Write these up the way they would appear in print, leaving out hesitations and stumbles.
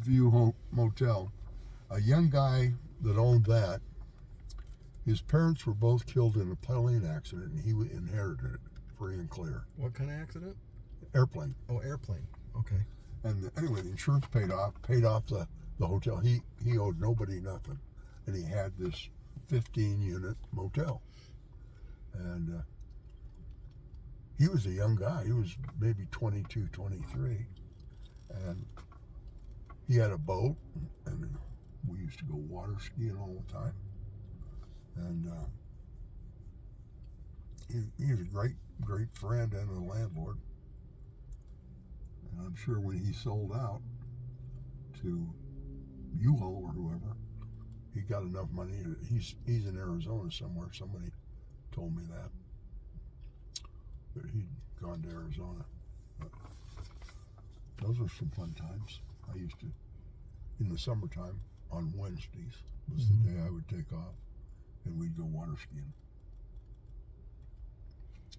Riverview Motel. A young guy that owned that, his parents were both killed in a plane accident, and he inherited it free and clear. What kind of accident? Airplane. Oh, airplane. Okay. And anyway, the insurance paid off the hotel. He owed nobody nothing, and he had this 15-unit motel. And he was a young guy. He was maybe 22, 23. And he had a boat, and we used to go water skiing all the time. And he was a great friend and a landlord. And I'm sure when he sold out to U-Haul or whoever, he got enough money. He's in Arizona somewhere. Somebody told me that he'd gone to Arizona. But those were some fun times. I used to, in the summertime, on Wednesdays was the day I would take off, and we'd go water skiing.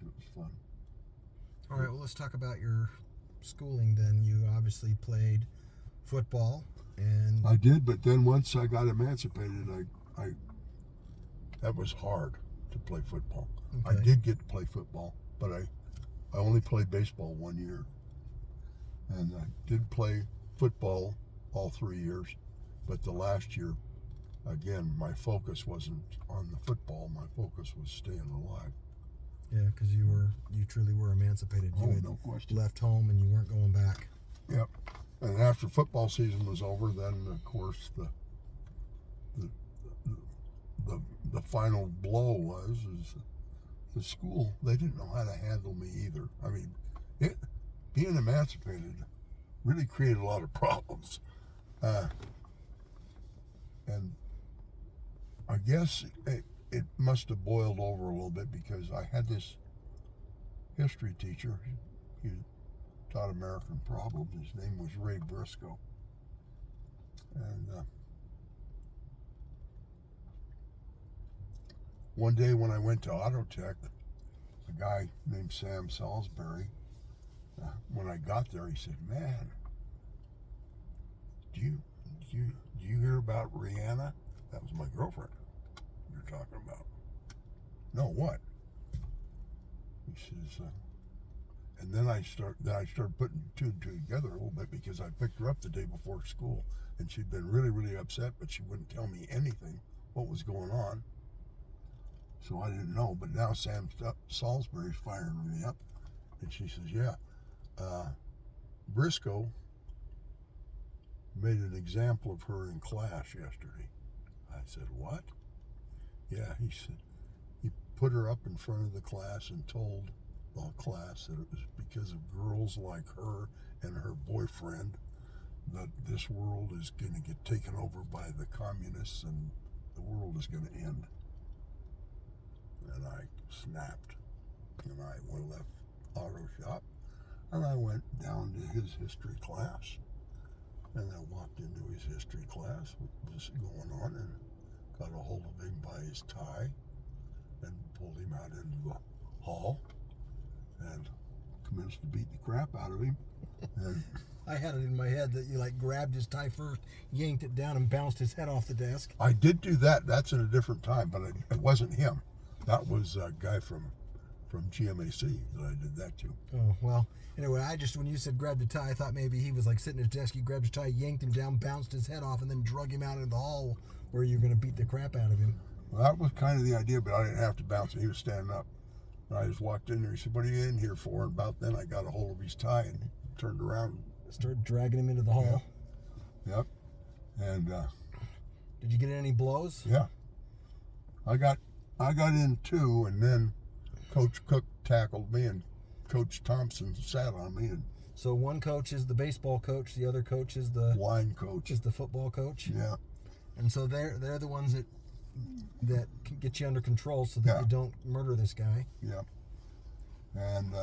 It was fun. All right, well, let's talk about your schooling then. You obviously played football, and I did, but then once I got emancipated, I that was hard to play football. Okay. I did get to play football, but I only played baseball 1 year. And I did play football all 3 years, but the last year, again, my focus wasn't on the football. My focus was staying alive. yeah, because you truly were emancipated. You had No question. left home and you weren't going back. Yep. And after football season was over, then of course the final blow was the school. They didn't know how to handle me either. I mean, being emancipated really created a lot of problems, and I guess it must have boiled over a little bit because I had this history teacher. He taught American problems. His name was Ray Briscoe. And one day when I went to Auto Tech, a guy named Sam Salisbury, when I got there, he said, "Man, do you hear about Rihanna?" That was my girlfriend you're talking about. No, what? He says, and then I started putting two and two together a little bit because I picked her up the day before school, and she'd been really, really upset, but she wouldn't tell me anything what was going on. So I didn't know. But now Sam Salisbury's firing me up, and she says, "Yeah, Briscoe made an example of her in class yesterday." I said, "What?" "Yeah," he said, "he put her up in front of the class and told the class that it was because of girls like her and her boyfriend that this world is going to get taken over by the communists and the world is going to end." And I snapped, and I left auto shop, and I went down to his history class, and I walked into his history class, what was going on, and got a hold of him by his tie and pulled him out into the hall and commenced to beat the crap out of him. And I had it in my head that you grabbed his tie first, yanked it down, and bounced his head off the desk. I did do that. That's at a different time, but it wasn't him. That was a guy from GMAC that I did that to. Oh, well, anyway, when you said grab the tie, I thought maybe he was sitting at his desk, you grabbed his tie, yanked him down, bounced his head off, and then drug him out into the hall where you were going to beat the crap out of him. Well, that was kind of the idea, but I didn't have to bounce him. He was standing up. And I just walked in there. He said, "What are you in here for?" And about then I got a hold of his tie and turned around. Started dragging him into the hall. Yep. And did you get any blows? Yeah. I got in two, and then Coach Cook tackled me, and Coach Thompson sat on me. And so one coach is the baseball coach, the other coach is the line coach, is the football coach. Yeah. And so they're the ones that can get you under control so that you don't murder this guy. Yeah. And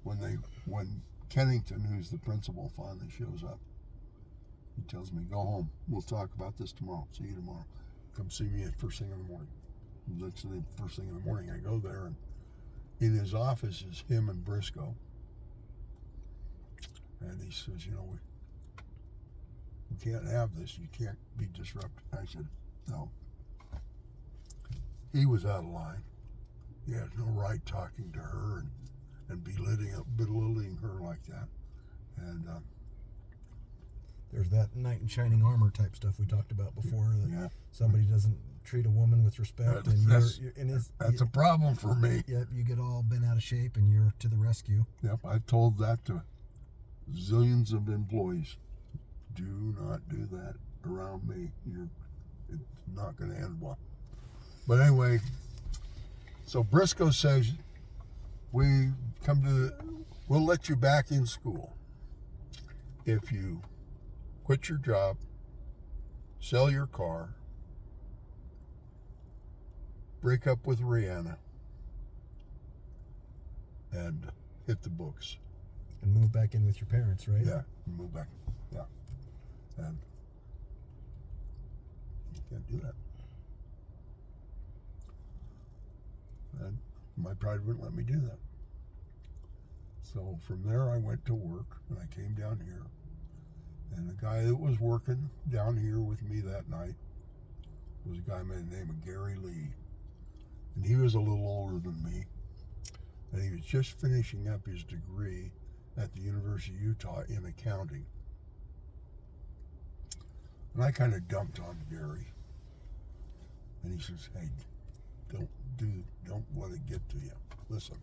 when Kennington, who's the principal, finally shows up, he tells me, "Go home. We'll talk about this tomorrow. See you tomorrow. Come see me at first thing in the morning." Next thing, first thing in the morning, I go there, and in his office is him and Briscoe. And he says, can't have this. You can't be disrupted. I said, no. He was out of line. He has no right talking to her and belittling her like that. And there's that knight in shining armor type stuff we talked about before. That yeah, somebody doesn't treat a woman with respect, that's and a problem for me. Yep, you get all bent out of shape, and you're to the rescue. Yep, I've told that to zillions of employees. Do not do that around me. It's not going to end well. But anyway, so Briscoe says we'll let you back in school if you quit your job, sell your car, break up with Rihanna, and hit the books. And move back in with your parents, right? Yeah, move back. Yeah. And you can't do that. And my pride wouldn't let me do that. So from there I went to work, and I came down here. And the guy that was working down here with me that night was a guy by the name of Gary Lee. And he was a little older than me. And he was just finishing up his degree at the University of Utah in accounting. And I kind of dumped on Gary. And he says, hey, don't let it get to you. Listen.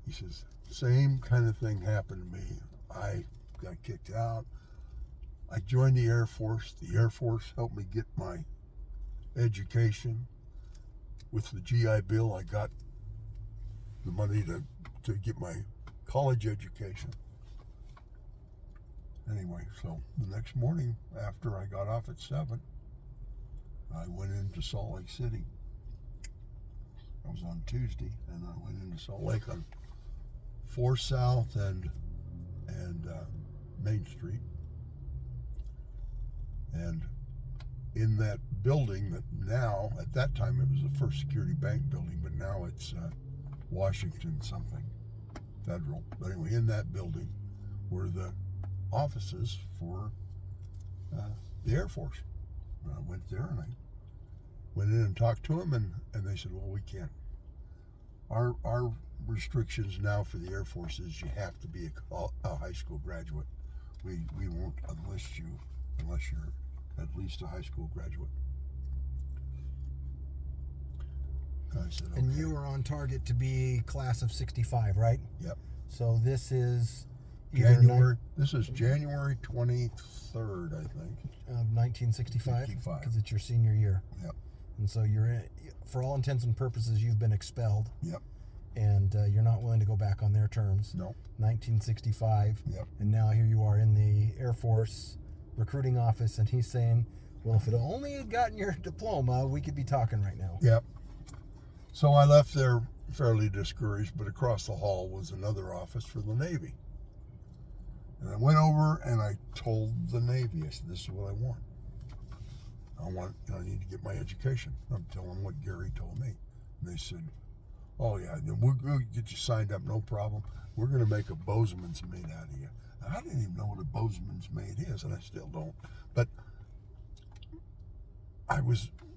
He says, same kind of thing happened to me. I got kicked out. I joined the Air Force. The Air Force helped me get my education. With the GI Bill, I got the money to get my college education. Anyway, so the next morning after I got off at 7, I went into Salt Lake City. I was on Tuesday, and I went into Salt Lake on 4 South and Main Street. And in that building that now, at that time it was the First Security Bank building, but now it's Washington something, Federal. But anyway, in that building were the offices for the Air Force. And I went there and I went in and talked to them, and they said, well, we can't. Our restrictions now for the Air Force is you have to be a high school graduate. We won't unless you're at least a high school graduate. I said, okay. And you were on target to be class of 65, right? Yep. So this is This is January 23rd, I think. Of 1965? 65. Because it's your senior year. Yep. And so for all intents and purposes, you've been expelled. Yep. And you're not willing to go back on their terms. No. 1965. Yep. And now here you are in the Air Force recruiting office, and he's saying, well, if it only had gotten your diploma, we could be talking right now. Yep. So I left there fairly discouraged, but across the hall was another office for the Navy. And I went over and I told the Navy, I said, this is what I want. I need to get my education. I'm telling what Gary told me. And they said, oh yeah, we'll get you signed up, no problem. We're going to make a Bozeman's mate out of you. And I didn't even know what a Bozeman's mate is, and I still don't. But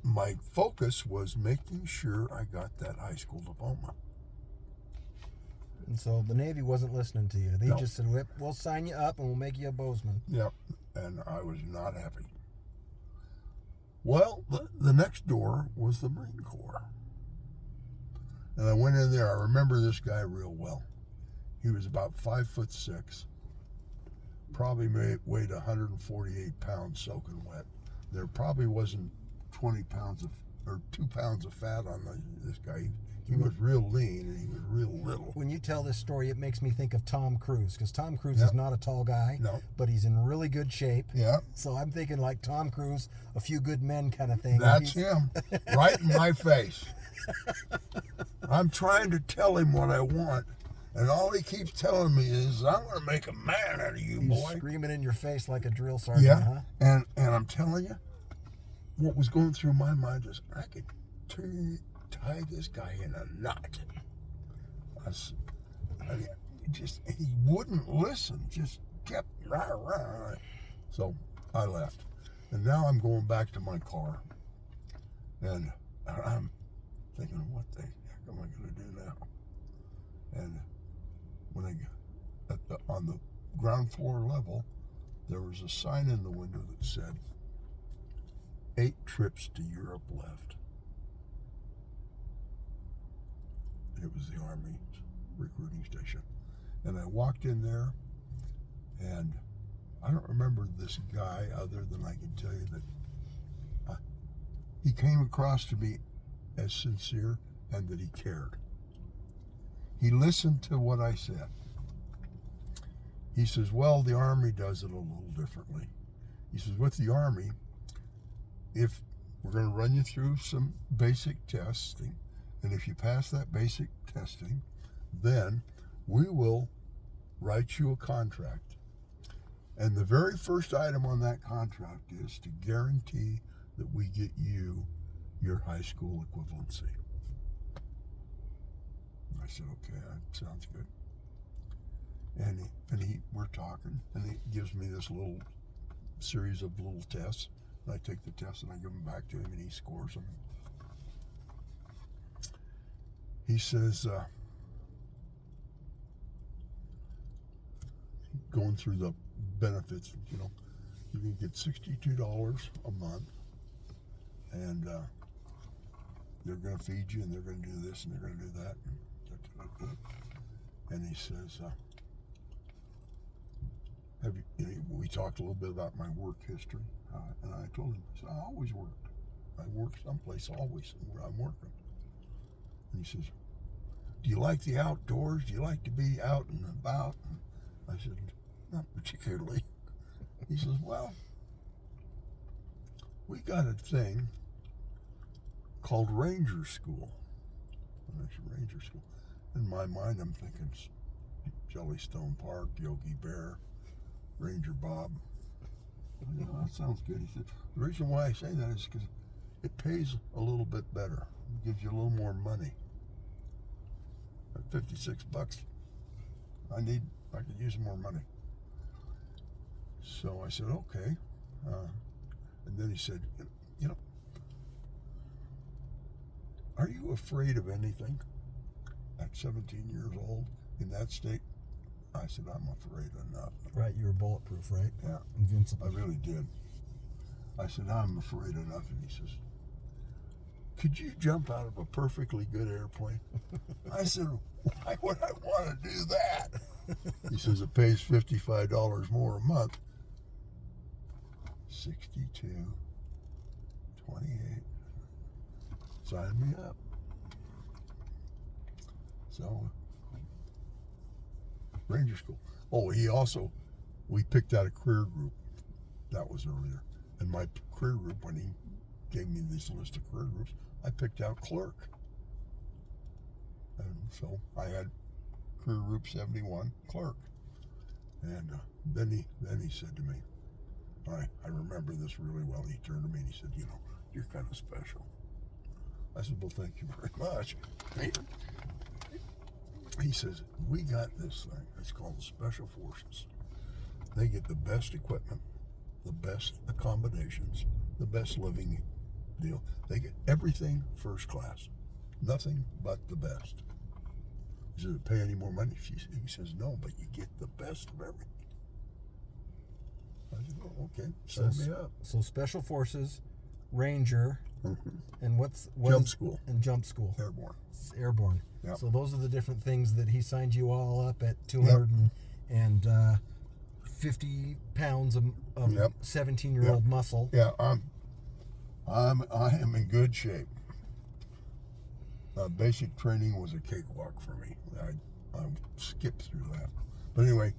my focus was making sure I got that high school diploma. And so the Navy wasn't listening to you. They No. just said, we'll sign you up and we'll make you a Bozeman. Yep. And I was not happy. Well, the next door was the Marine Corps. And I went in there. I remember this guy real well. He was about 5'6", probably weighed 148 pounds soaking wet. There probably wasn't 2 pounds of fat on this guy. He was real lean and he was real little. When you tell this story, it makes me think of Tom Cruise, because Tom Cruise Yep. is not a tall guy, No. but he's in really good shape. Yeah. So I'm thinking like Tom Cruise, A Few Good Men kind of thing. That's him, right in my face. I'm trying to tell him what I want, and all he keeps telling me is, I'm going to make a man out of you, He's boy. screaming in your face like a drill sergeant, Yeah, huh? and I'm telling you, what was going through my mind is, I could tie this guy in a knot. He wouldn't listen. Just kept, so I left. And now I'm going back to my car. And I'm thinking, what the heck am I going to do now? And when on the ground floor level, there was a sign in the window that said, 8 trips to Europe left. It was the Army recruiting station. And I walked in there, and I don't remember this guy other than I can tell you that he came across to me as sincere and that he cared. He listened to what I said. He says, well, the Army does it a little differently. He says, with the Army, if we're going to run you through some basic testing, and if you pass that basic testing, then we will write you a contract. And the very first item on that contract is to guarantee that we get you your high school equivalency. I said, okay, that sounds good. And we're talking, and he gives me this little series of little tests. And I take the tests and I give them back to him, and he scores them. He says, going through the benefits, you can get $62 a month, and they're going to feed you, and they're going to do this, and they're going to do that. And he says, we talked a little bit about my work history, and I told him, I always worked. I work someplace always where I'm working. And he says, do you like the outdoors? Do you like to be out and about? And I said, not particularly. He says, well, we got a thing called Ranger School. And I said, Ranger School. In my mind, I'm thinking Jellystone Park, Yogi Bear, Ranger Bob. That sounds good. He said, the reason why I say that is because it pays a little bit better. It gives you a little more money. At $56, I could use more money. So I said, okay. And then he said, are you afraid of anything at 17 years old in that state? I said, I'm afraid of nothing. Right, you were bulletproof, right? Yeah. Invincible. I really did. I said, I'm afraid of nothing. He says, could you jump out of a perfectly good airplane? I said, why would I want to do that? He says, it pays $55 more a month. 62, 28. Sign me up. So, Ranger School. Oh, we picked out a career group. That was earlier. And my career group, when he gave me this list of career groups, I picked out clerk. And so I had career group 71, clerk. And then he said to me, I remember this really well. He turned to me and he said, you're kind of special. I said, well, thank you very much. He says, we got this thing. It's called the Special Forces. They get the best equipment, the best accommodations, the best living deal. They get everything first class. Nothing but the best. He says, pay any more money? He says, no, but you get the best of everything. I said, oh, okay, sign me up. So Special Forces, Ranger, and Jump School. And Jump School. Airborne. It's airborne. Yep. So those are the different things that he signed you all up at 250 pounds of 17-year-old muscle. Yeah, I am in good shape. Basic training was a cakewalk for me. I skipped through that. But anyway,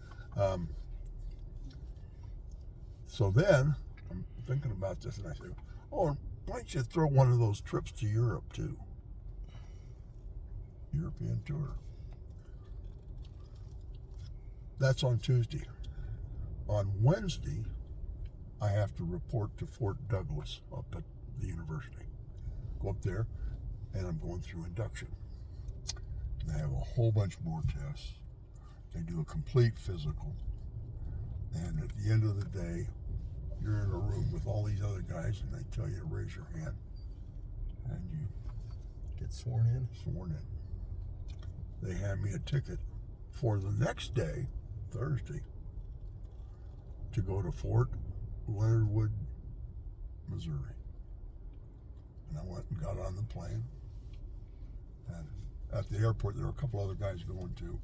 so then I'm thinking about this, and I say, oh, why don't you throw one of those trips to Europe too? European tour. That's on Tuesday. On Wednesday, I have to report to Fort Douglas up at the university. Go up there, and I'm going through induction. They have a whole bunch more tests. They do a complete physical. the end of the day, you're in a room with all these other guys, and they tell you to raise your hand, and you Get sworn in. sworn in. They hand me a ticket for the next day, Thursday, to go to Fort Leonard Wood, Missouri. And I went and got on the plane. And at the airport, there were a couple other guys going too.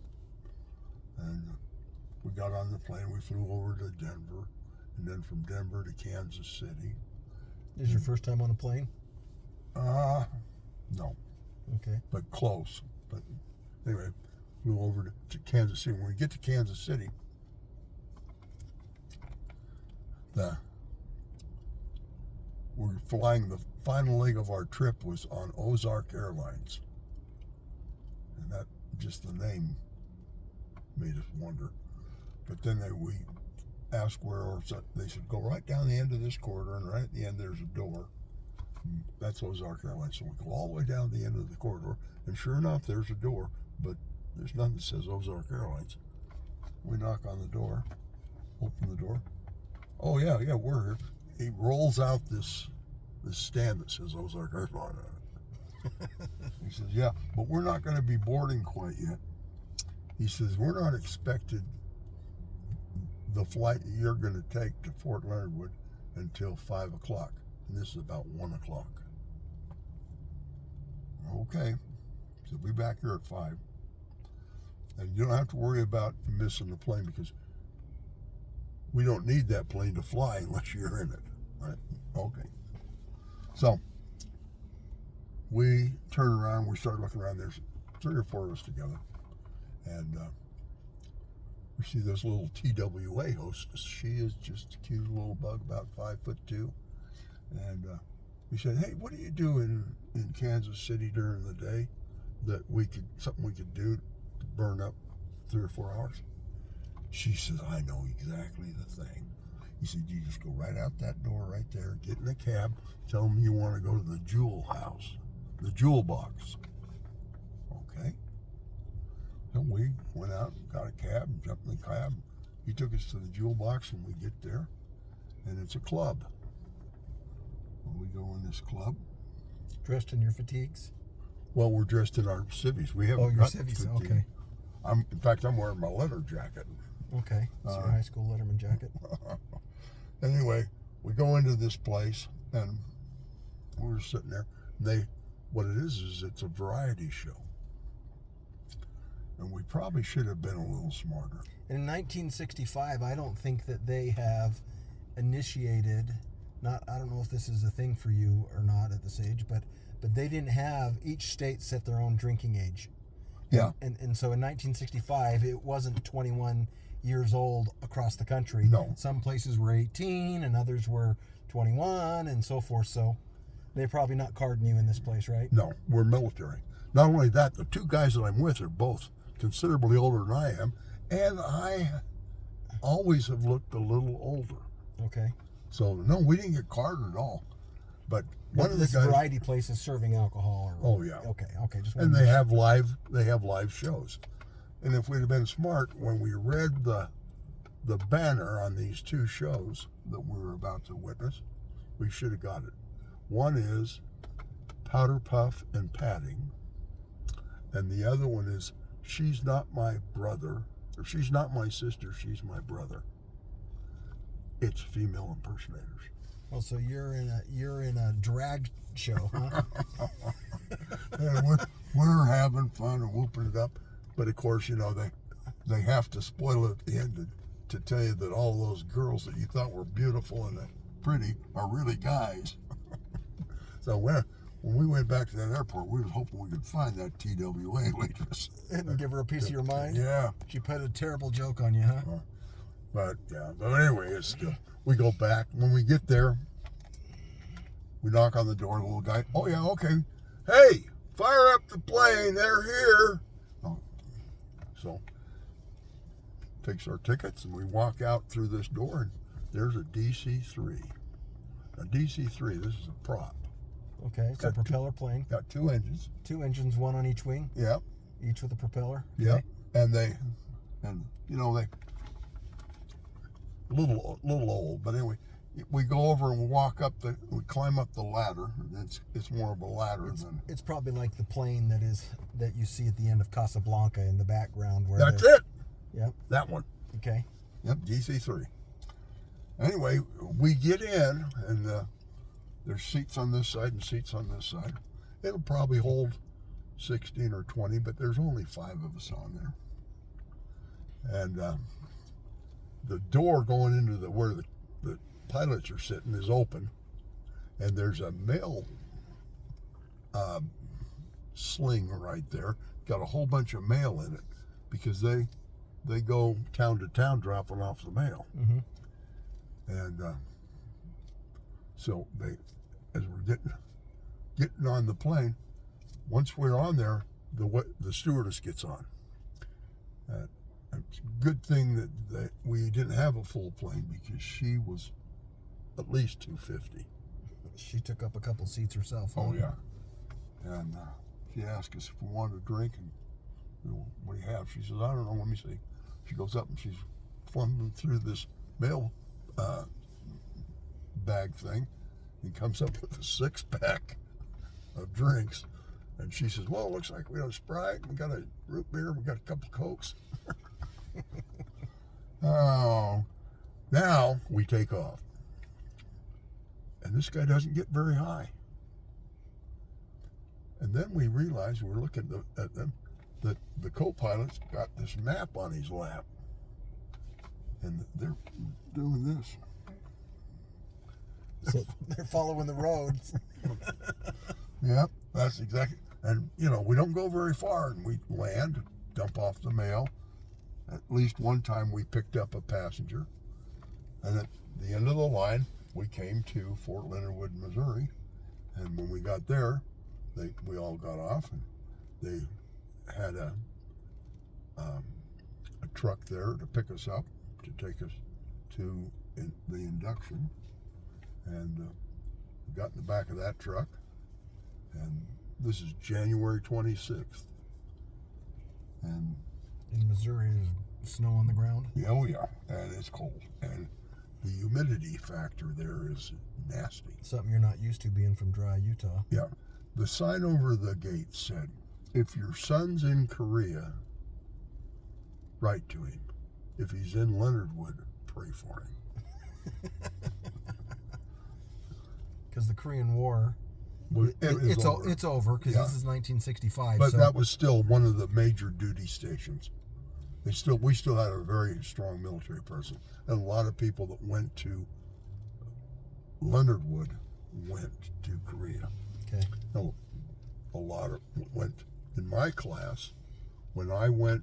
And we got on the plane. We flew over to Denver, and then from Denver to Kansas City. This is your first time on a plane? No, Okay. but close. But anyway, flew over to Kansas City. When we get to Kansas City, we're flying. The final leg of our trip was on Ozark Airlines, and that just the name made us wonder. But then we asked where, or they said go right down the end of this corridor, and right at the end there's a door. That's Ozark Airlines. So we go all the way down the end of the corridor, and sure enough, there's a door, but there's nothing that says Ozark Airlines. We knock on the door, open the door. Oh yeah, we're here. He rolls out this stand that says Ozark Airlines on it. He says, yeah, but we're not going to be boarding quite yet. He says, we're not expected the flight that you're going to take to Fort Leonard Wood until 5 o'clock. And this is about 1 o'clock. Okay. So we'll be back here at 5. And you don't have to worry about missing the plane because we don't need that plane to fly unless you're in it. Right? Okay. So we turn around, we start looking around. There's 3 or 4 of us together. And we see this little TWA hostess. She is just a cute little bug, about 5'2". And we said, hey, what do you do in Kansas City during the day that something we could do to burn up 3 or 4 hours? She says, I know exactly the thing. He said, you just go right out that door right there, get in a cab, tell them you want to go to the jewel house, the jewel box. Okay. So we went out, got a cab, jumped in the cab. He took us to the jewel box, and we get there, and it's a club. We go in this club. Dressed in your fatigues? Well, we're dressed in our civvies. We haven't your got civvies, 15. okay. In fact, I'm wearing my leather jacket. Okay, it's your high school letterman jacket. Anyway, we go into this place, and we're sitting there. What it is it's a variety show. And we probably should have been a little smarter. In 1965, I don't think that they have initiated, I don't know if this is a thing for you or not at this age, but they didn't have, each state set their own drinking age. Yeah. And so in 1965, it wasn't 21 years old across the country. No. Some places were 18 and others were 21 and so forth. So they're probably not carding you in this place, right? No, we're military. Not only that, the 2 guys that I'm with are both considerably older than I am, and I always have looked a little older. Okay. So no, we didn't get carded at all. But one of the this guys, variety place is serving alcohol. Oh yeah. Okay. Just and they have live shows. And if we'd have been smart when we read the banner on these 2 shows that we were about to witness, we should have got it. One is Powder Puff and Padding, and the other one is She's Not My Brother, or She's Not My Sister, She's My Brother. It's female impersonators. Well, so you're in a drag show, huh? And we're having fun and whooping it up, but of course, they have to spoil it at the end to tell you that all those girls that you thought were beautiful and pretty are really guys. So when we went back to that airport, we were hoping we could find that TWA waitress And give her a piece of your mind. Yeah. She put a terrible joke on you, huh? But anyway, it's good. We go back. When we get there, we knock on the door. The little guy, oh yeah, okay. Hey, fire up the plane. They're here. Oh. So takes our tickets, and we walk out through this door, and there's a DC-3. A DC-3. This is a prop. Okay, it's a propeller plane. Got 2 engines. 2 engines, 1 on each wing. Yep. Each with a propeller. Yep. Okay. And they, a little old, but anyway, we go over and we climb up the ladder. It's more of a ladder than. It's probably like the plane that you see at the end of Casablanca in the background. Where That's it. Yep. That one. Okay. Yep, DC-3. Anyway, we get in, and there's seats on this side and seats on this side. It'll probably hold 16 or 20, but there's only 5 of us on there. And the door going into where the pilots are sitting is open, and there's a mail sling right there. Got a whole bunch of mail in it because they go town to town dropping off the mail. Mm-hmm. And so as we're getting on the plane, once we're on there, the stewardess gets on. It's a good thing that we didn't have a full plane because she was at least 250. She took up a couple seats herself. Huh? Oh yeah, and she asked us if we wanted a drink, and what do you have? She says, I don't know. Let me see. She goes up and she's fumbling through this mail bag thing and comes up with a 6-pack of drinks. And she says, well, it looks like we have a Sprite, we got a root beer, we got a couple Cokes. Oh, now we take off. And this guy doesn't get very high. And then we realize, we're looking at them, that the co-pilot's got this map on his lap. And they're doing this. So they're following the roads. Yep, that's exactly. And, we don't go very far, and we land, dump off the mail. At least one time we picked up a passenger. And at the end of the line, we came to Fort Leonard Wood, Missouri. And when we got there, we all got off, and they had a truck there to pick us up, to take us to the induction. And we got in the back of that truck. And this is January 26th. And in Missouri, there's snow on the ground. Oh yeah, and it's cold. And the humidity factor there is nasty. Something you're not used to being from dry Utah. Yeah. The sign over the gate said, if your son's in Korea, write to him. If he's in Leonard Wood, pray for him. Because the Korean War, it's over. It's over because this is 1965. But so. that was still one of the major duty stations. We still had a very strong military presence, and a lot of people that went to Leonard Wood went to Korea. Okay. A lot went in my class. When I went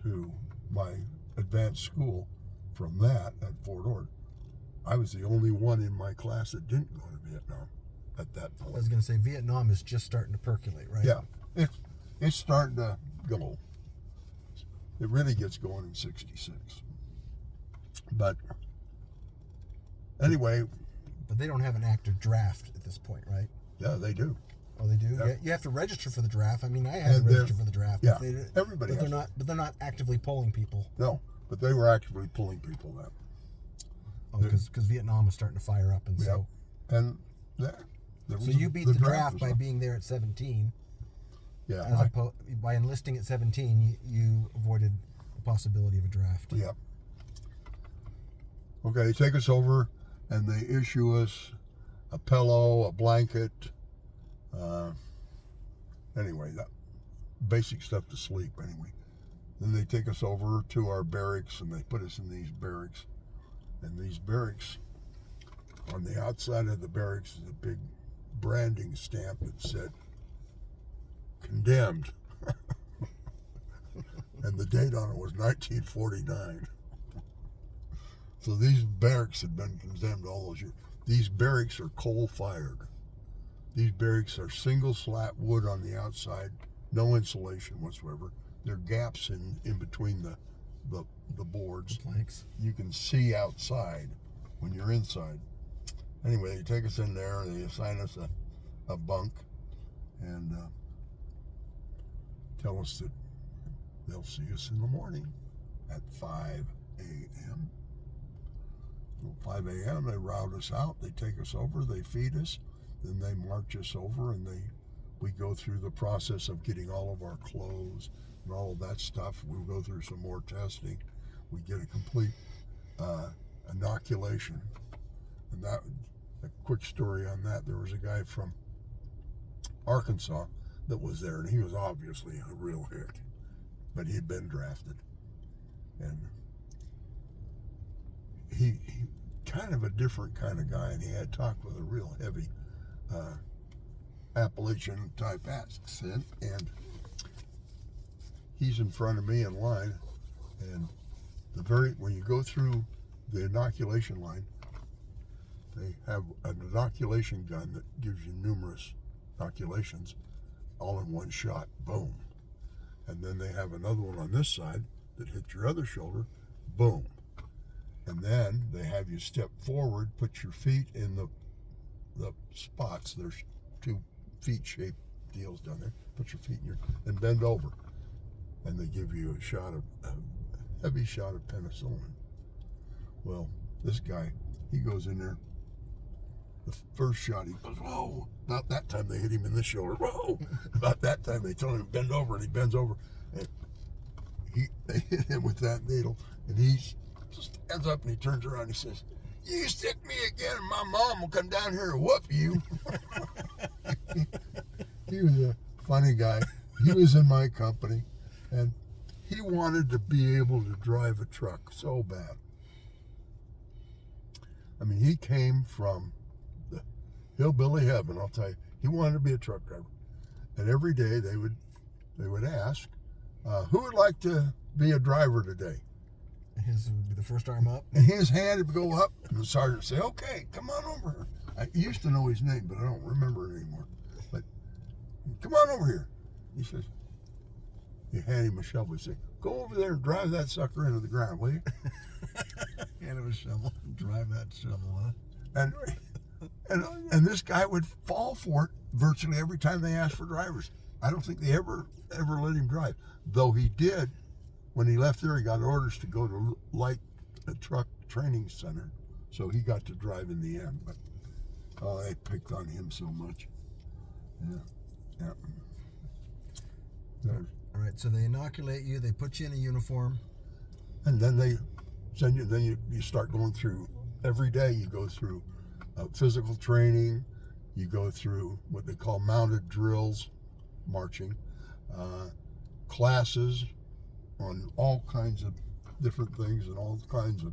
to my advanced school from that at Fort Ord, I was the only one in my class that didn't go to Vietnam at that point. I was going to say, Vietnam is just starting to percolate, right? Yeah, it's starting to go. It really gets going in 66. But anyway. But they don't have an active draft at this point, right? Yeah, they do. Oh, they do? Yeah. You have to register for the draft. I mean, I had to register for the draft. Yeah, everybody has. But they're not actively polling people. No, but they were actively pulling people then. Oh, because Vietnam was starting to fire up, and so. And so you beat the draft by being there at 17. Yeah. By enlisting at 17, you avoided the possibility of a draft. Yeah. Okay, they take us over, and they issue us a pillow, a blanket. Anyway, that basic stuff to sleep. Anyway, then they take us over to our barracks, and they put us in these barracks. And these barracks, on the outside of the barracks is a big branding stamp that said condemned. And the date on it was 1949. So these barracks had been condemned all those years. These barracks are coal-fired. These barracks are single slat wood on the outside, no insulation whatsoever. There are gaps in between the boards. The planks. You can see outside when you're inside. Anyway, they take us in there, they assign us a bunk, and tell us that they'll see us in the morning at 5 a.m. 5 a.m. They route us out. They take us over. They feed us. Then they march us over, and we go through the process of getting all of our clothes and all of that stuff. We'll go through some more testing. We get a complete inoculation. And that, a quick story on that, there was a guy from Arkansas that was there, and he was obviously a real hick, but he had been drafted. And he kind of a different kind of guy, and he had talked with a real heavy Appalachian type accent, and he's in front of me in line, and when you go through the inoculation line, they have an inoculation gun that gives you numerous inoculations all in one shot, boom. And then they have another one on this side that hits your other shoulder, boom. And then they have you step forward, put your feet in the spots. There's 2 feet-shaped deals down there. Put your feet in and bend over. And they give you a heavy shot of penicillin. Well, this guy, he goes in there. The first shot, he goes, whoa. About that time, they hit him in the shoulder. Whoa. About that time, they told him to bend over, and he bends over. And they hit him with that needle, and he stands up, and he turns around, and he says, you stick me again, and my mom will come down here and whoop you. He was a funny guy. He was in my company, and he wanted to be able to drive a truck so bad. I mean, he came from the hillbilly heaven, I'll tell you. He wanted to be a truck driver. And every day they would ask, who would like to be a driver today? His would be the first arm up. And his hand would go up, and the sergeant would say, okay, come on over here. I used to know his name, but I don't remember it anymore. But come on over here. He says, you hand him a shovel. He said, go over there and drive that sucker into the ground, will you? Hand him a shovel. Drive that shovel, huh? And this guy would fall for it virtually every time they asked for drivers. I don't think they ever let him drive. Though he did, when he left there, he got orders to go to light truck training center. So he got to drive in the end. But they picked on him so much. Yeah. All right, so they inoculate you, they put you in a uniform. And then they send you, you start going through, every day you go through physical training, you go through what they call mounted drills, marching, classes on all kinds of different things and all kinds of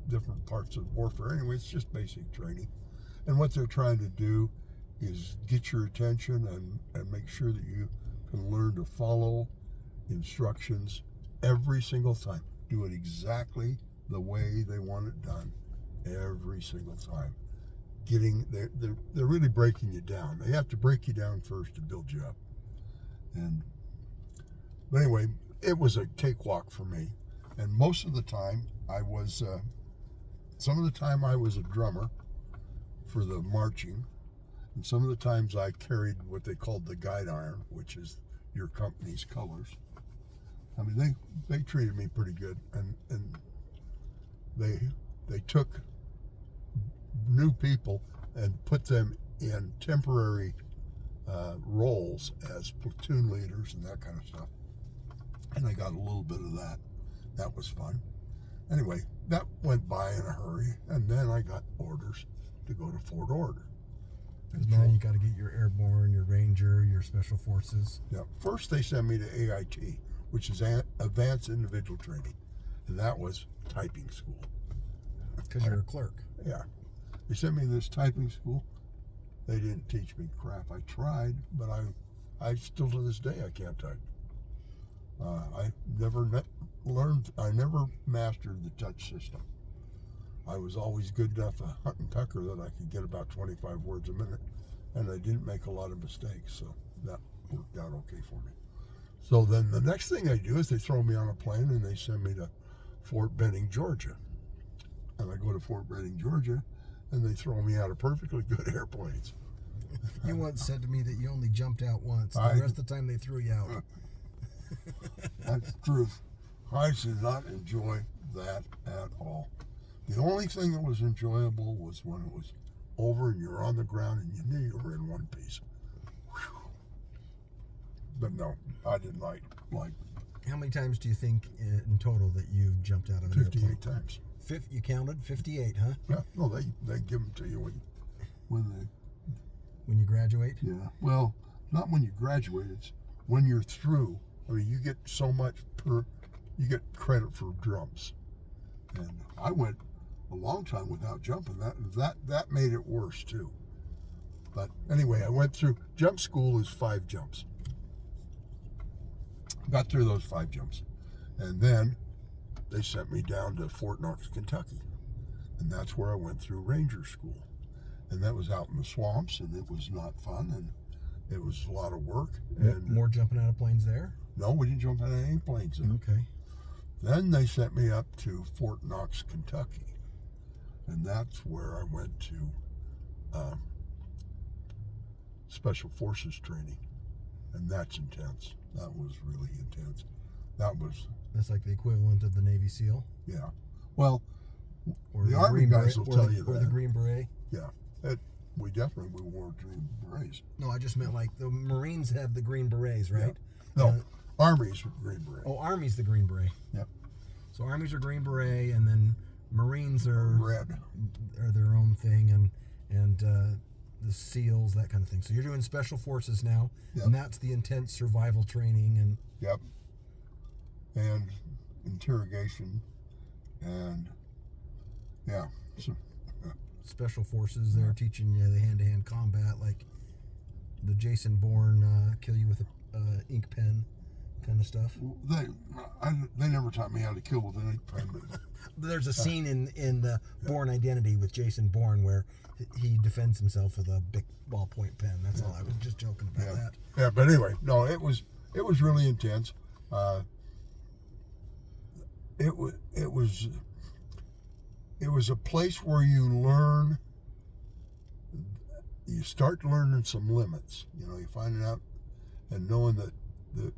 different parts of warfare. Anyway, it's just basic training. And what they're trying to do is get your attention and make sure that you can learn to follow instructions every single time. Do it exactly the way they want it done every single time. They're really breaking you down. They have to break you down first to build you up. But anyway, it was a cakewalk for me. And most of the time some of the time I was a drummer for the marching. And some of the times I carried what they called the guide iron, which is your company's colors. I mean, they treated me pretty good, and they took new people and put them in temporary roles as platoon leaders and that kind of stuff. And I got a little bit of that. That was fun. Anyway, that went by in a hurry, and then I got orders to go to Fort Ord. Because now you got to get your airborne, your ranger, your special forces. Yeah. First, they sent me to AIT, which is Advanced Individual Training, and that was typing school. Because you're a clerk. Yeah. They sent me to this typing school. They didn't teach me crap. I tried, but I still to this day I can't type. I never mastered the touch system. I was always good enough a hunt and pecker that I could get about 25 words a minute, and I didn't make a lot of mistakes, so that worked out okay for me. So then the next thing I do is they throw me on a plane and they send me to Fort Benning, Georgia. And I go to Fort Benning, Georgia, and they throw me out of perfectly good airplanes. You once said to me that you only jumped out once. The rest of the time they threw you out. That's the truth. I did not enjoy that at all. The only thing that was enjoyable was when it was over and you're on the ground and you knew you were in one piece. Whew. But no, I didn't like. How many times do you think in total that you've jumped out of an 58 airplane? times. You counted 58, huh? Yeah, no, they give them to you when you graduate. Yeah, well, not when you graduate. It's when you're through. I mean, you get so much you get credit for jumps, and I went a long time without jumping. That made it worse too. But anyway, I went through. Jump school is 5 jumps. Got through those 5 jumps, and then they sent me down to Fort Knox, Kentucky, and that's where I went through Ranger School, and that was out in the swamps, and it was not fun, and it was a lot of work. And more jumping out of planes there? No, we didn't jump out of any planes there. Okay. Then they sent me up to Fort Knox, Kentucky, and that's where I went to Special Forces training, and that's intense. That was really intense. That's like the equivalent of the Navy SEAL? Yeah. Well, or the Army guys will tell you that. Or the Green Beret? Yeah. We wore Green Berets. No, I just meant like the Marines have the Green Berets, right? Yeah. No, Army's Green Beret. Oh, Army's the Green Beret. Yep. So Army's are Green Beret, and then Marines are red. Are their own thing, and the SEALs, that kind of thing. So you're doing Special Forces now, Yep. and that's the intense survival training and. Yep. And interrogation, and yeah. So, Special Forces, they're teaching you the hand-to-hand combat, like the Jason Bourne kill you with a ink pen kind of stuff. They never taught me how to kill with an ink pen. But there's a scene in the Bourne Identity with Jason Bourne where he defends himself with a big ballpoint pen. That's all. I was just joking about that. Yeah, but anyway, no, it was really intense. It was a place where you start learning some limits. You find out and knowing that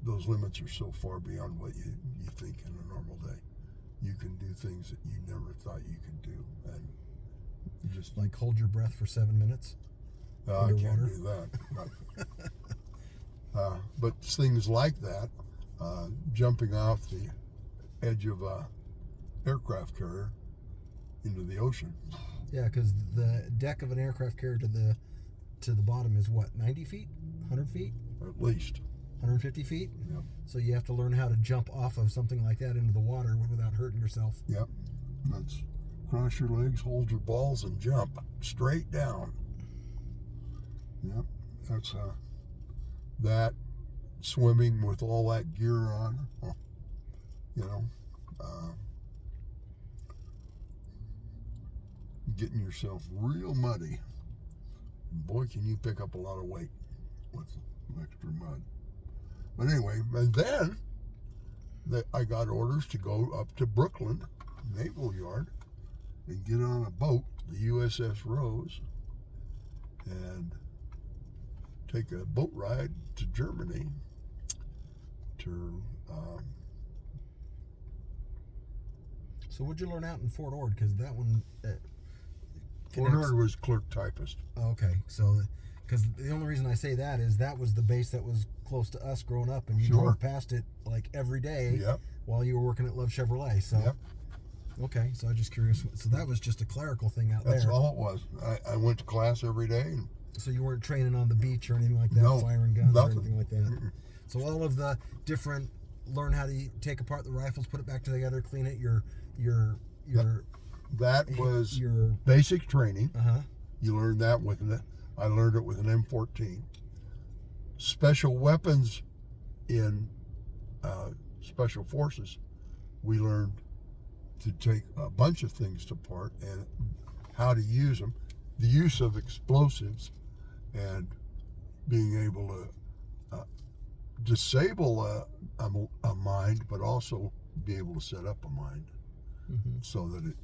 those limits are so far beyond what you think in a normal day. You can do things that you never thought you could do, and you just like hold your breath for 7 minutes. I can't do that. But things like that, jumping off the edge of a aircraft carrier into the ocean. Yeah, because the deck of an aircraft carrier to the bottom is what, 90 feet, 100 feet, At least 150 feet. Yep. So you have to learn how to jump off of something like that into the water without hurting yourself. Yep. That's cross your legs, hold your balls, and jump straight down. Yep. That's that swimming with all that gear on. Getting yourself real muddy. Boy, can you pick up a lot of weight with extra mud. But anyway, and then I got orders to go up to Brooklyn Naval Yard and get on a boat, the USS Rose, and take a boat ride to Germany to So what'd you learn out in Fort Ord? Because that one Fort Ord was clerk typist. Okay, so because the only reason I say that is that was the base that was close to us growing up, and you Sure. drove past it like every day Yep. while you were working at Love Chevrolet. So Yep. okay, so I'm just curious. So that was just a clerical thing out That's there. all it was. I went to class every day. And So you weren't training on the beach or anything like that, No, firing guns nothing. or anything like that. Mm-mm. So all of the different, learn how to take apart the rifles, put it back together, clean it. Your That was your basic training. uh-huh. You learned that I learned it with an M14. Special weapons in Special Forces, we learned to take a bunch of things apart and how to use them. The use of explosives and being able to disable a mind, but also be able to set up a mind so that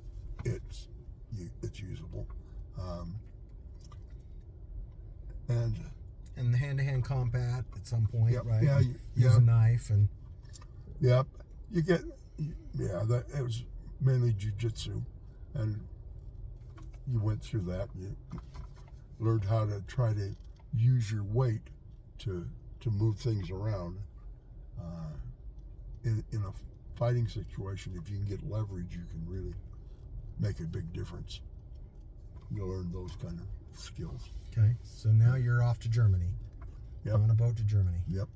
it's usable. And the hand-to-hand combat at some point, Yep, right? yeah, Use a knife and Yep, it was mainly jiu-jitsu, And you went through that. You learned how to try to use your weight to move things around. In a fighting situation, if you can get leverage, you can really make a big difference. You learn those kind of skills. Okay, so now you're off to Germany. Yep. On a boat to Germany. Yep.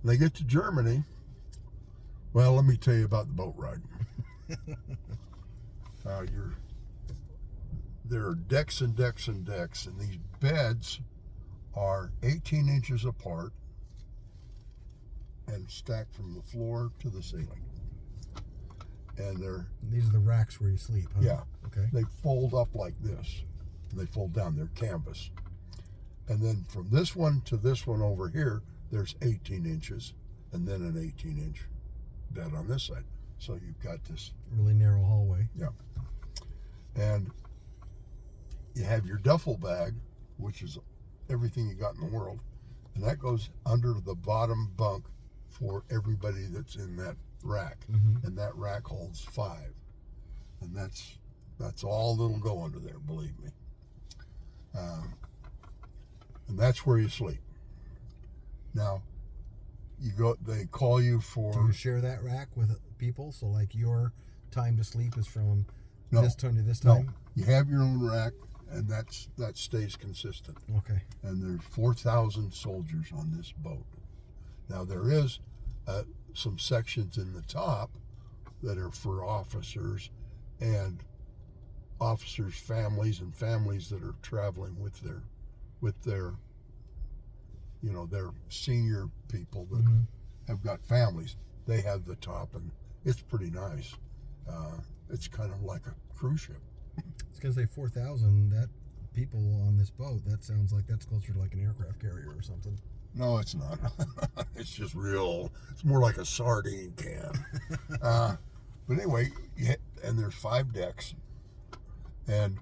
When they get to Germany, well, let me tell you about the boat ride. There are decks and decks and decks, and these beds are 18 inches apart and stacked from the floor to the ceiling. And these are the racks where you sleep, huh? Yeah. Okay. They fold up like this, and they fold down. They're canvas. And then from this one to this one over here, there's 18 inches, and then an 18-inch bed on this side. So you've got this really narrow hallway. Yeah. And you have your duffel bag, which is everything you got in the world, and that goes under the bottom bunk for everybody that's in that rack. Mm-hmm. And that rack holds 5. And that's all that'll go under there, believe me. And that's where you sleep. Now, they call you for... Do you share that rack with people? So like your time to sleep is from No. this time to this time? No, you have your own rack, and that stays consistent. Okay. And there's 4,000 soldiers on this boat. Now there is some sections in the top that are for officers and officers' families and families that are traveling with their their senior people that Mm-hmm. have got families. They have the top, and it's pretty nice. It's kind of like a cruise ship. I was gonna say 4,000. That people on this boat. That sounds like that's closer to like an aircraft carrier or something. No, it's not. It's just real. It's more like a sardine can. But anyway, and there's 5 decks. And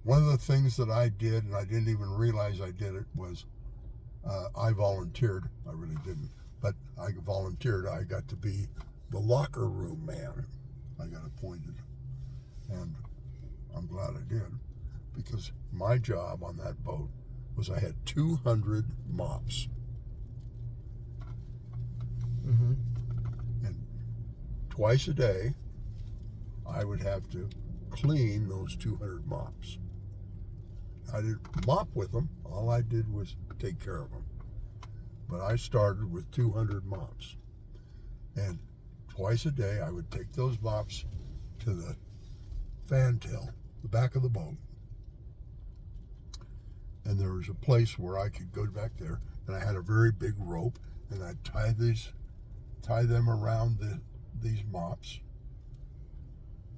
one of the things that I did, and I didn't even realize I did it, was I volunteered. I really didn't. But I volunteered. I got to be the locker room man. I got appointed. And I'm glad I did. Because my job on that boat was I had 200 mops. Mm-hmm. And twice a day, I would have to clean those 200 mops. I didn't mop with them. All I did was take care of them. But I started with 200 mops. And twice a day, I would take those mops to the fantail, the back of the boat. And there was a place where I could go back there, and I had a very big rope, and I'd tie them around these mops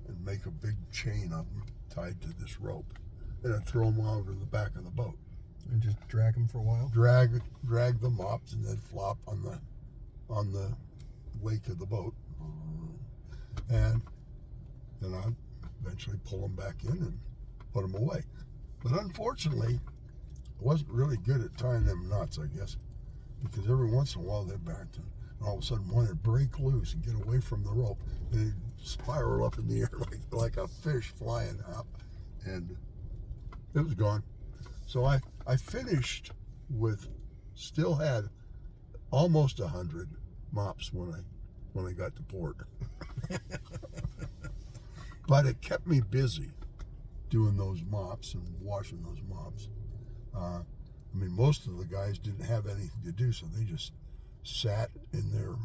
and make a big chain of them tied to this rope. And I'd throw them over the back of the boat. And just drag them for a while? Drag the mops, and then flop on the wake of the boat. And then I'd eventually pull them back in and put them away. But unfortunately, I wasn't really good at tying them knots, I guess, because every once in a while they'd back to, and all of a sudden one would break loose and get away from the rope, and it'd spiral up in the air like a fish flying up, and it was gone. So I finished with, still had almost 100 mops when I got to port. But it kept me busy doing those mops and washing those mops. I mean, most of the guys didn't have anything to do, so they just sat in their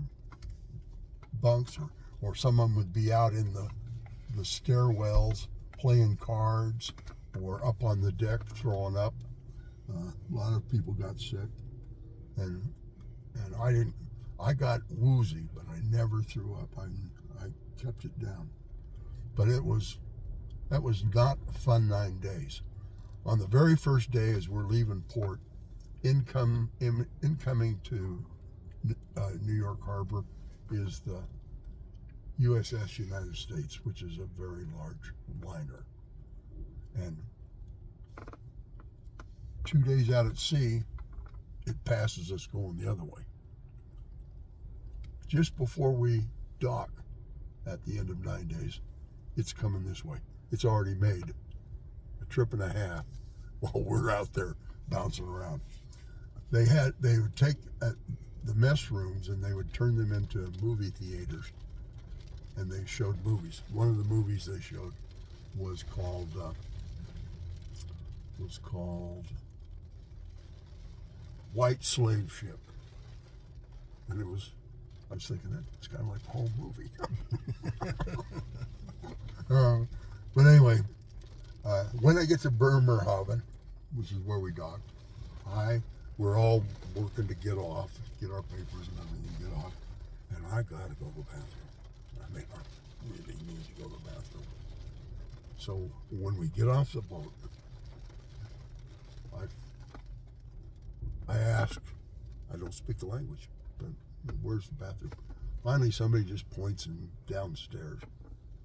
bunks, or some of them would be out in the stairwells playing cards, or up on the deck throwing up. A lot of people got sick, and I got woozy, but I never threw up. I kept it down. But that was not a fun 9 days. On the very first day, as we're leaving port, incoming to New York Harbor is the USS United States, which is a very large liner. And 2 days out at sea, it passes us going the other way. Just before we dock at the end of 9 days, it's coming this way. it's already made. A trip and a half while we're out there bouncing around. They would take the mess rooms and they would turn them into movie theaters, and they showed movies. One of the movies they showed was called White Slave Ship, and I was thinking that it's kind of like the whole movie. But anyway, when I get to Bremerhaven, which is where we docked, we're all working to get our papers and everything, get off, and I gotta go to the bathroom. I mean, I really need to go to the bathroom. So when we get off the boat, I ask, I don't speak the language, but where's the bathroom? Finally, somebody just points in downstairs.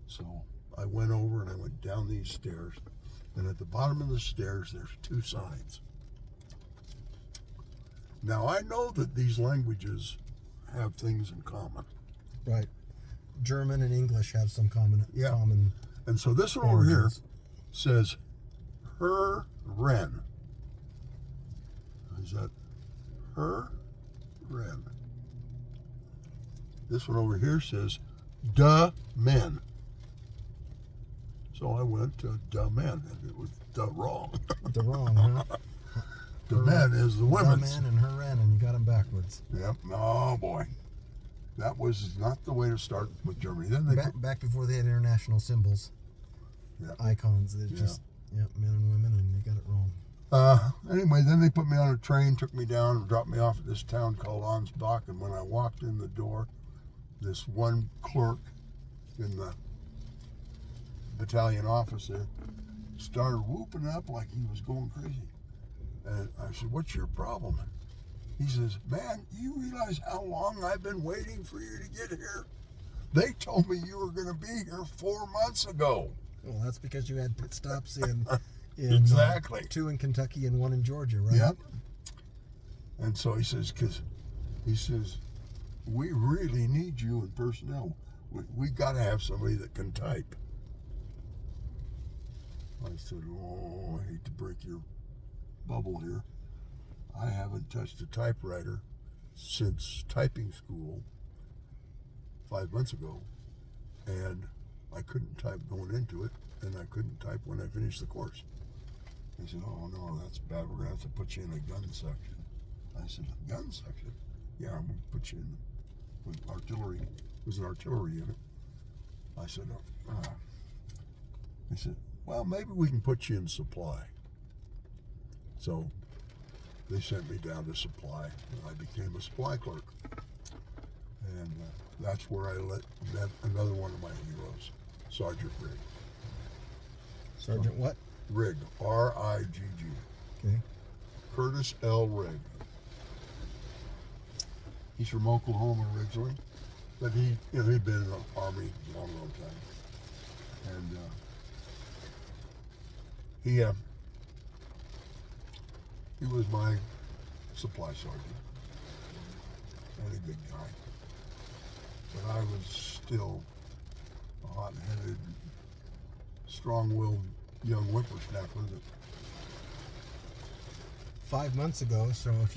So I went over and I went down these stairs, and at the bottom of the stairs, there's two signs. Now, I know that these languages have things in common. Right. German and English have some common. And so this one over here says her Ren. Is that her Ren? This one over here says duh men. So I went to duh men, and it was duh wrong. The wrong, huh? The men is the women's. The men and her Ren, and you got them backwards. Yep. Oh boy, that was not the way to start with Germany. Then they back before they had international symbols, icons. They're just men and women, and you got it wrong. Anyway, then they put me on a train, took me down, and dropped me off at this town called Ansbach. And when I walked in the door, this one clerk in the battalion office there started whooping up like he was going crazy. And I said, "What's your problem?" He says, "Man, you realize how long I've been waiting for you to get here? They told me you were going to be here 4 months ago." Well, that's because you had pit stops in exactly 2 in Kentucky and 1 in Georgia, right? Yep. And so he says, we really need you in personnel. We got to have somebody that can type. I said, "Oh, I hate to break your bubble here. I haven't touched a typewriter since typing school 5 months ago, and I couldn't type going into it, and I couldn't type when I finished the course." He said, "Oh no, that's bad. We're gonna have to put you in a gun section." I said, "A gun section? Yeah, I'm gonna put you in with artillery." It was an artillery unit. I said, he said, "Well, maybe we can put you in supply." So they sent me down to supply, and I became a supply clerk. And that's where I met another one of my heroes, Sergeant Rigg. Sergeant what? Rigg, R-I-G-G. Okay. Curtis L. Rigg. He's from Oklahoma originally, but he'd been in the Army a long time. And he was my supply sergeant, and a good guy. But I was still a hot-headed, strong-willed young whippersnapper that 5 months ago. So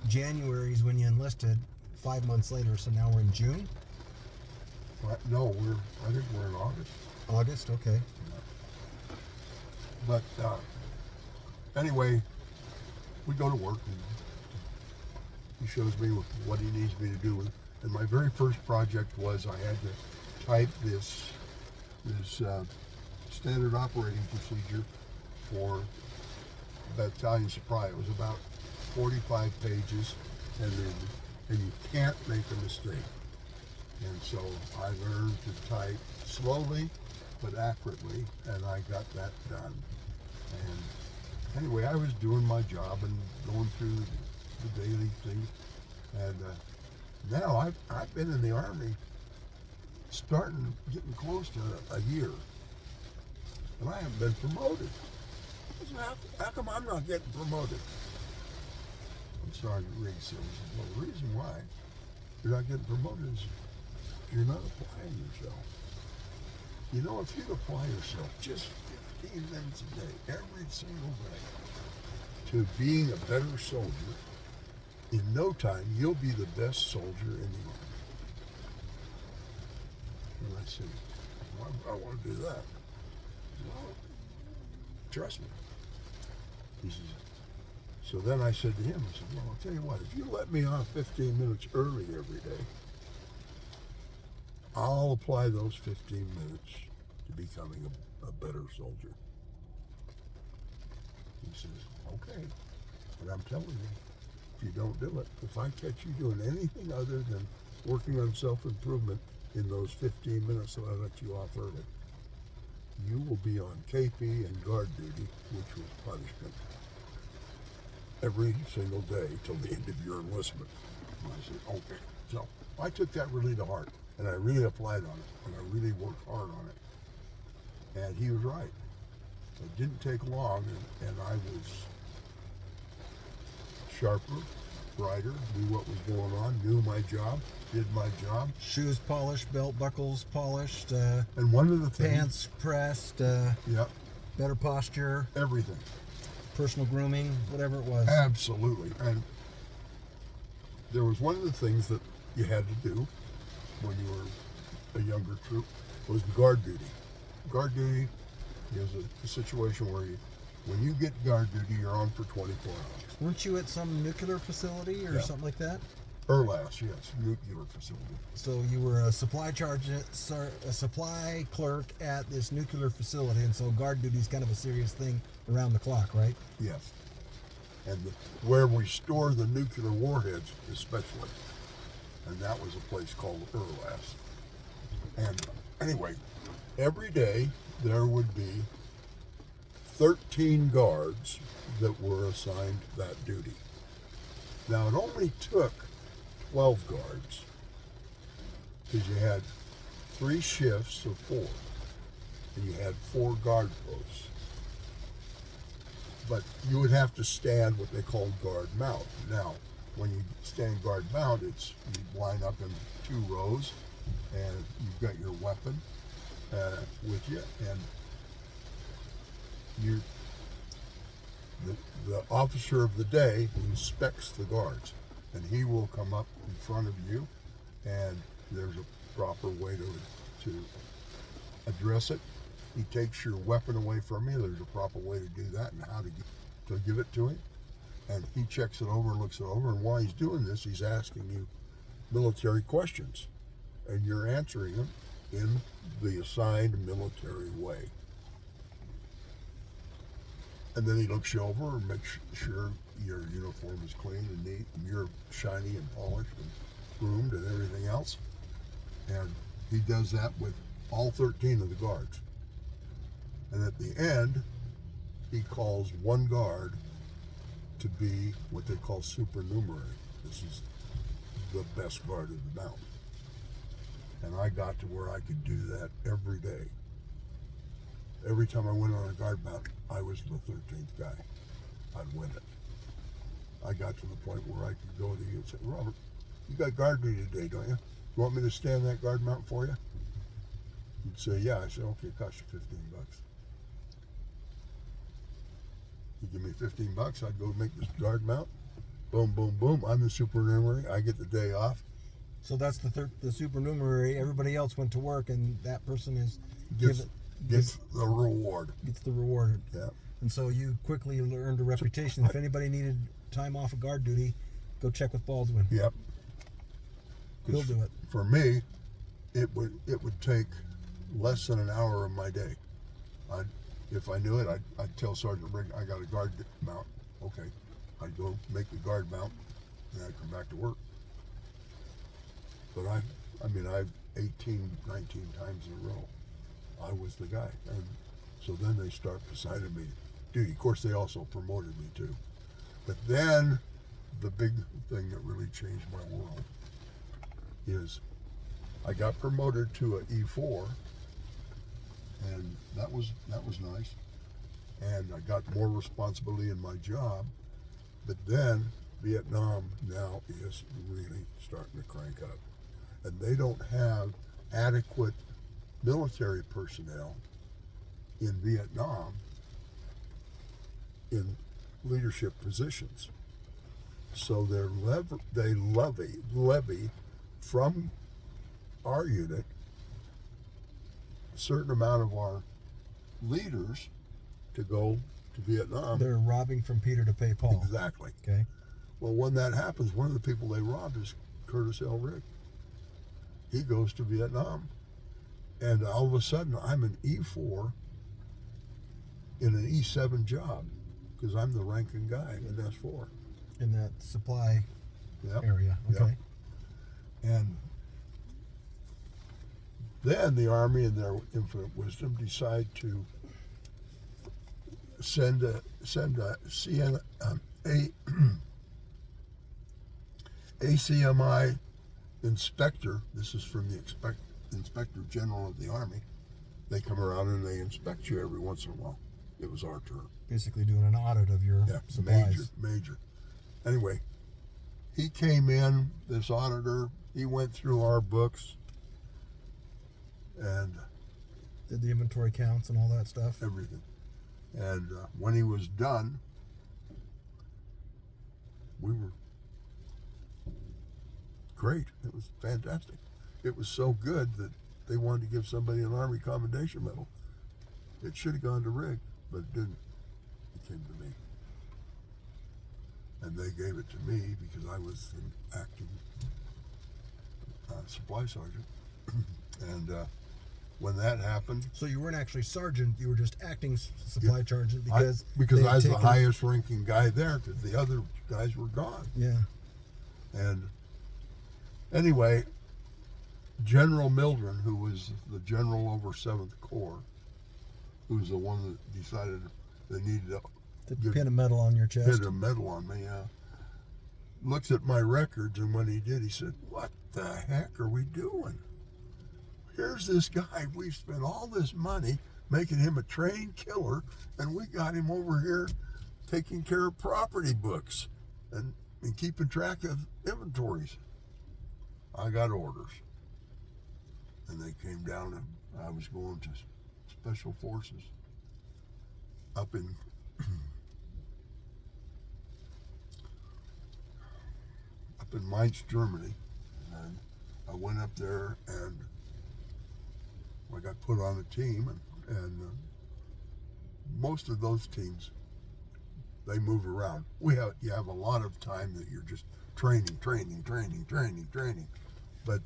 January is when you enlisted. 5 months later, so now we're in June. No, I think we're in August. August, okay. But anyway, we go to work, and he shows me what he needs me to do. And my very first project was I had to type this standard operating procedure for battalion supply. It was about 45 pages, and you can't make a mistake. And so I learned to type slowly but accurately, and I got that done. And anyway, I was doing my job and going through the daily thing. And now I've been in the Army getting close to a year, and I haven't been promoted. How come I'm not getting promoted? And Sergeant Rigg says, "Well, the reason why you're not getting promoted is you're not applying yourself." You know, if you'd apply yourself just 15 minutes a day, every single day, to being a better soldier, in no time, you'll be the best soldier in the army. And I said, well, I want to do that. Well, trust me. He says, so then I said to him, I said, well, I'll tell you what, if you let me off 15 minutes early every day, I'll apply those 15 minutes to becoming a better soldier. He says, okay, but I'm telling you, if you don't do it, if I catch you doing anything other than working on self-improvement in those 15 minutes that I let you off early, you will be on KP and guard duty, which was punishment, every single day till the end of your enlistment. And I said, okay. So I took that really to heart, and I really applied on it, and I really worked hard on it. And he was right. It didn't take long, and I was sharper, brighter, knew what was going on, knew my job, did my job. Shoes polished, belt buckles polished, And one of the things, pants pressed, yep, better posture, everything. personal grooming, whatever it was. Absolutely. And there was one of the things that you had to do when you were a younger troop was guard duty. Guard duty is a situation where when you get guard duty, you're on for 24 hours. Weren't you at some nuclear facility or Yeah. something like that? ERLAS, yes, nuclear facility. So you were a supply clerk at this nuclear facility, and so guard duty is kind of a serious thing around the clock, right? Yes. And where we store the nuclear warheads, especially. And that was a place called ERLAS. And anyway, every day there would be 13 guards that were assigned that duty. Now, it only took 12 guards because you had 3 shifts of 4, and you had 4 guard posts. But you would have to stand what they called guard mount. Now, when you stand guard mount, it's you line up in 2 rows, and you've got your weapon with you, and the officer of the day inspects the guards, and he will come up in front of you, and there's a proper way to address it. He takes your weapon away from you. There's a proper way to do that and how to give it to him. And he checks it over, looks it over, and while he's doing this, he's asking you military questions, and you're answering them in the assigned military way. And then he looks you over and makes sure your uniform is clean and neat, and you're shiny and polished and groomed and everything else. And he does that with all 13 of the guards. And at the end, he calls one guard to be what they call supernumerary. This is the best guard of the mount. And I got to where I could do that every day. Every time I went on a guard mount, I was the 13th guy. I'd win it. I got to the point where I could go to you and say, Robert, you got guard duty today, don't you? You want me to stand that guard mount for you? You'd say, yeah. I said, okay, it costs you $15. You give me $15, I'd go make this guard mount. Boom, boom, boom. I'm the supernumerary. I get the day off. So that's the supernumerary. Everybody else went to work, and that person Gets the reward. Gets the reward. Yeah. And so you quickly earned a reputation. If anybody needed time off of guard duty, go check with Baldwin. Yep. He'll do it. For me, it would take less than an hour of my day. If I knew it, I'd tell Sergeant Briggs, I got a guard mount. Okay. I'd go make the guard mount, and I'd come back to work. But I've 18, 19 times in a row, I was the guy. And so then they start assigning me duty. Of course, they also promoted me too. But then the big thing that really changed my world is I got promoted to an E4, and that was nice. And I got more responsibility in my job. But then Vietnam now is really starting to crank up. And they don't have adequate military personnel in Vietnam in leadership positions. So they levy from our unit a certain amount of our leaders to go to Vietnam. They're robbing from Peter to pay Paul. Exactly. Okay. Well, when that happens, one of the people they rob is Curtis L. Rigg. He goes to Vietnam. And all of a sudden, I'm an E4 in an E7 job because I'm the ranking guy in S4. In that supply Yep. area. Okay. Yep. And then the Army, in their infinite wisdom, decide to send a ACMI inspector. This is from the Inspector General of the Army. They come around and they inspect you every once in a while. It was our turn. Basically doing an audit of your supplies. Major. Anyway, he came in, this auditor, he went through our books and Did the inventory counts and all that stuff. everything. And when he was done, we were great. It was fantastic. It was so good that they wanted to give somebody an Army Commendation Medal. It should have gone to Rigg, but it didn't. It came to me. And they gave it to me because I was an acting supply sergeant. And when that happened, So you weren't actually sergeant, you were just acting supply sergeant because I was the taken- highest ranking guy there because the other guys were gone. Yeah. And anyway, General Mildren, who was the general over 7th Corps, who's the one that decided they needed To to pin a medal on your chest. pin a medal on me, looks at my records, and when he did, he said, "What the heck are we doing? Here's this guy, we've spent all this money making him a trained killer, and we got him over here taking care of property books and keeping track of inventories." I got orders. And they came down, and I was going to Special Forces up in Mainz, Germany. And I went up there, and I got put on a team, and most of those teams, they move around. You have a lot of time that you're just training. But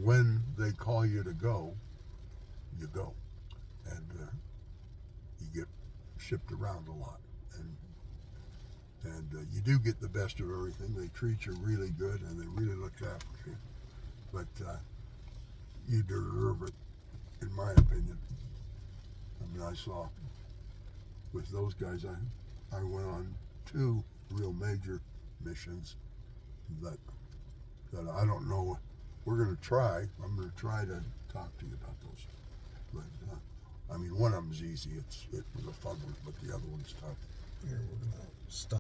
when they call you to go, you go. And you get shipped around a lot. And you do get the best of everything. They treat you really good, and they really look after you. But you deserve it, in my opinion. I mean, I saw with those guys, I went on 2 real major missions that I don't know. I'm going to try to talk to you about those. But I mean, one of them's easy. It was a fun one, but the other one's tough. Here, we're gonna stop.